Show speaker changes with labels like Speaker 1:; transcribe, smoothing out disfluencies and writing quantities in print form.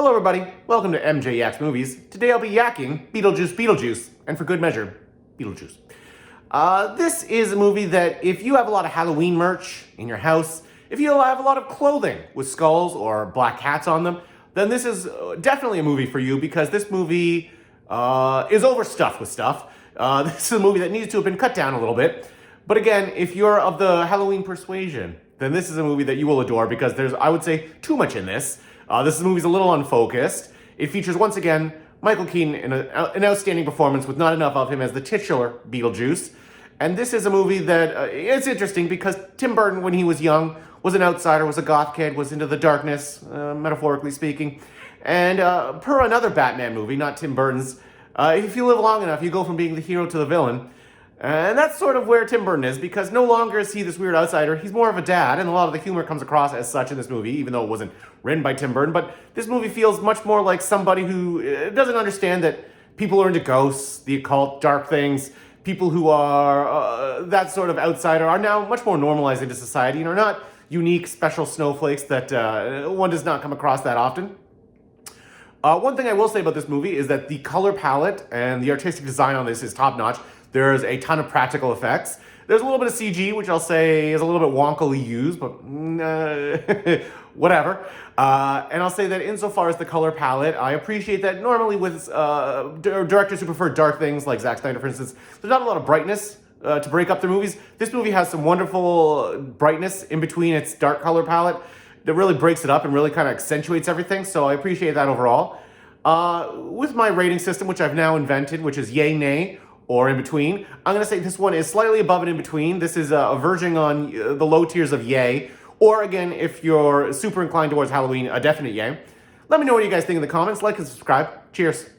Speaker 1: Hello everybody, welcome to MJ Yaks Movies. Today I'll be yakking Beetlejuice Beetlejuice, and for good measure, Beetlejuice. This is a movie that if you have a lot of Halloween merch in your house, if you have a lot of clothing with skulls or black hats on them, then this is definitely a movie for you because this movie is overstuffed with stuff. This is a movie that needs to have been cut down a little bit. But again, if you're of the Halloween persuasion, then this is a movie that you will adore because there's, I would say, too much in this. This movie's a little unfocused. It features, once again, Michael Keaton in an outstanding performance with not enough of him as the titular Beetlejuice. And this is a movie that, it's interesting because Tim Burton, when he was young, was an outsider, was a goth kid, was into the darkness, metaphorically speaking. And per another Batman movie, not Tim Burton's, if you live long enough, you go from being the hero to the villain. And that's sort of where Tim Burton is, because no longer is he this weird outsider. He's more of a dad, and a lot of the humor comes across as such in this movie, even though it wasn't written by Tim Burton. But this movie feels much more like somebody who doesn't understand that people are into ghosts, the occult, dark things. People who are that sort of outsider are now much more normalized into society and are not unique, special snowflakes that one does not come across that often. One thing I will say about this movie is that the color palette and the artistic design on this is top-notch. There's a ton of practical effects. There's a little bit of CG, which I'll say is a little bit wonkily used, but whatever. And I'll say that insofar as the color palette, I appreciate that normally with directors who prefer dark things, like Zack Snyder, for instance, there's not a lot of brightness to break up their movies. This movie has some wonderful brightness in between its dark color palette that really breaks it up and really kind of accentuates everything, so I appreciate that overall. With my rating system, which I've now invented, which is yay, nay, or in between, I'm going to say this one is slightly above and in between. This is verging on the low tiers of yay, or again, if you're super inclined towards Halloween, a definite yay. Let me know what you guys think in the comments. Like and subscribe. Cheers.